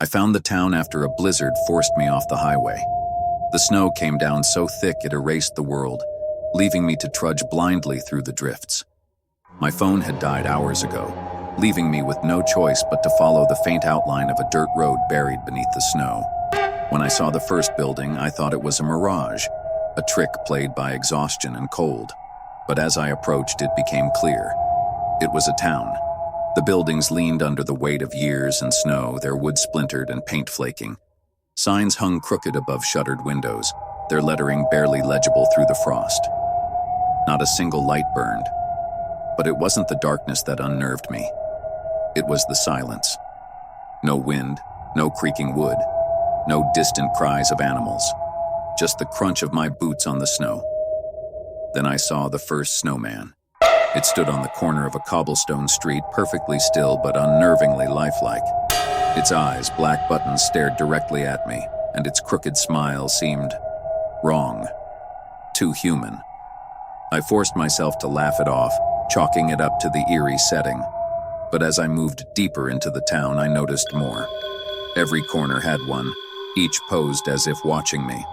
found the town after a blizzard forced me off the highway. The snow came down so thick it erased the world, leaving me to trudge blindly through the drifts. My phone had died hours ago, leaving me with no choice but to follow the faint outline of a dirt road buried beneath the snow. When I saw the first building, I thought it was a mirage, a trick played by exhaustion and cold. But as I approached, it became clear. It was a town. The buildings leaned under the weight of years and snow, their wood splintered and paint flaking. Signs hung crooked above shuttered windows, their lettering barely legible through the frost. Not a single light burned. But it wasn't the darkness that unnerved me. It was the silence. No wind, no creaking wood, no distant cries of animals, just the crunch of my boots on the snow. Then I saw the first snowman. It stood on the corner of a cobblestone street, perfectly still but unnervingly lifelike. Its eyes, black buttons, stared directly at me, and its crooked smile seemed wrong, too human. I forced myself to laugh it off, chalking it up to the eerie setting. But as I moved deeper into the town, I noticed more. Every corner had one, each posed as if watching me.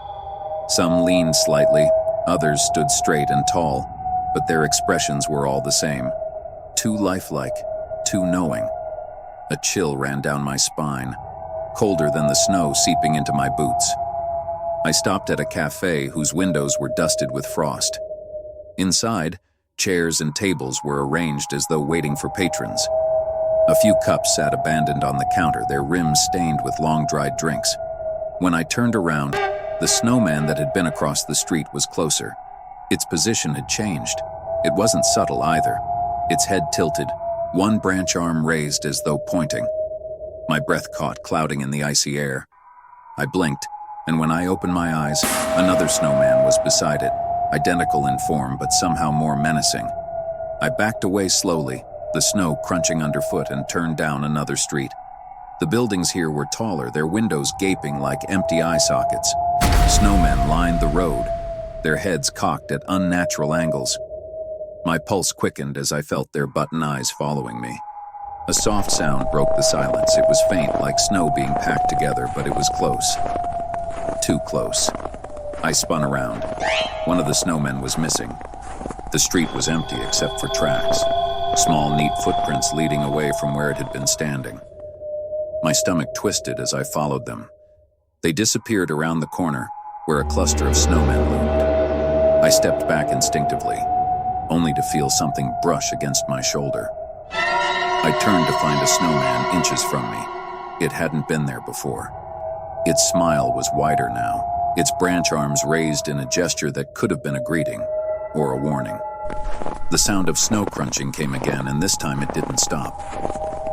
Some leaned slightly, others stood straight and tall, but their expressions were all the same. Too lifelike, too knowing. A chill ran down my spine, colder than the snow seeping into my boots. I stopped at a cafe whose windows were dusted with frost. Inside, chairs and tables were arranged as though waiting for patrons. A few cups sat abandoned on the counter, their rims stained with long-dried drinks. When I turned around, the snowman that had been across the street was closer. Its position had changed. It wasn't subtle either. Its head tilted, one branch arm raised as though pointing. My breath caught, clouding in the icy air. I blinked, and when I opened my eyes, another snowman was beside it, identical in form but somehow more menacing. I backed away slowly, the snow crunching underfoot, and turned down another street. The buildings here were taller, their windows gaping like empty eye sockets. Snowmen lined the road, their heads cocked at unnatural angles. My pulse quickened as I felt their button eyes following me. A soft sound broke the silence. It was faint, like snow being packed together, but it was close. Too close. I spun around. One of the snowmen was missing. The street was empty except for tracks, small, neat footprints leading away from where it had been standing. My stomach twisted as I followed them. They disappeared around the corner, where a cluster of snowmen loomed. I stepped back instinctively, only to feel something brush against my shoulder. I turned to find a snowman inches from me. It hadn't been there before. Its smile was wider now, its branch arms raised in a gesture that could have been a greeting or a warning. The sound of snow crunching came again, and this time it didn't stop.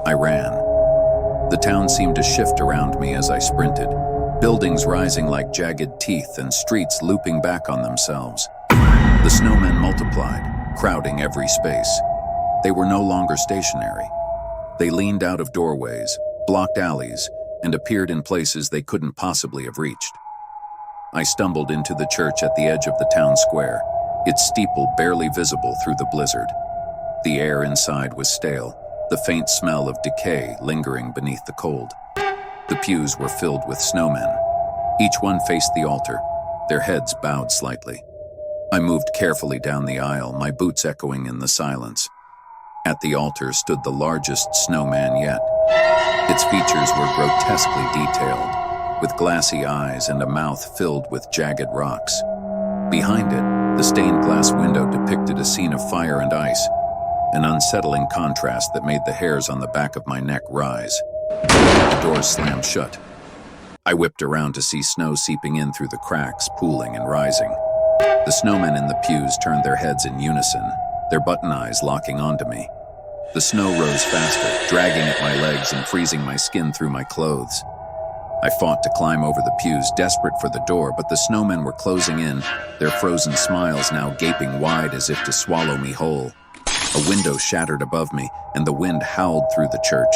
I ran. The town seemed to shift around me as I sprinted, buildings rising like jagged teeth and streets looping back on themselves. The snowmen multiplied, crowding every space. They were no longer stationary. They leaned out of doorways, blocked alleys, and appeared in places they couldn't possibly have reached. I stumbled into the church at the edge of the town square, its steeple barely visible through the blizzard. The air inside was stale, the faint smell of decay lingering beneath the cold. The pews were filled with snowmen. Each one faced the altar, their heads bowed slightly. I moved carefully down the aisle, my boots echoing in the silence. At the altar stood the largest snowman yet. Its features were grotesquely detailed, with glassy eyes and a mouth filled with jagged rocks. Behind it, the stained glass window depicted a scene of fire and ice, an unsettling contrast that made the hairs on the back of my neck rise. The doors slammed shut. I whipped around to see snow seeping in through the cracks, pooling and rising. The snowmen in the pews turned their heads in unison, their button eyes locking onto me. The snow rose faster, dragging at my legs and freezing my skin through my clothes. I fought to climb over the pews, desperate for the door, but the snowmen were closing in, their frozen smiles now gaping wide as if to swallow me whole. A window shattered above me, and the wind howled through the church.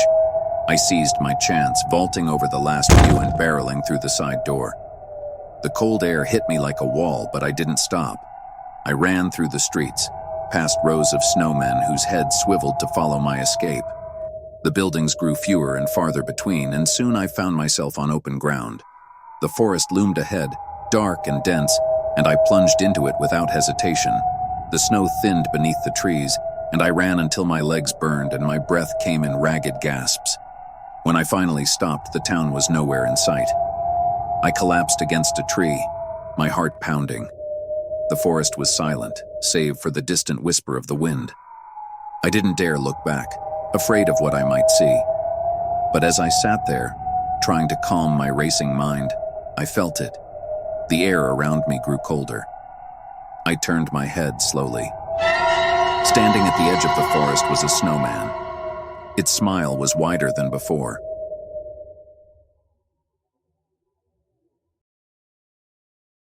I seized my chance, vaulting over the last pew and barreling through the side door. The cold air hit me like a wall, but I didn't stop. I ran through the streets, past rows of snowmen whose heads swiveled to follow my escape. The buildings grew fewer and farther between, and soon I found myself on open ground. The forest loomed ahead, dark and dense, and I plunged into it without hesitation. The snow thinned beneath the trees, and I ran until my legs burned and my breath came in ragged gasps. When I finally stopped, the town was nowhere in sight. I collapsed against a tree, my heart pounding. The forest was silent, save for the distant whisper of the wind. I didn't dare look back, afraid of what I might see. But as I sat there, trying to calm my racing mind, I felt it. The air around me grew colder. I turned my head slowly. Standing at the edge of the forest was a snowman. Its smile was wider than before,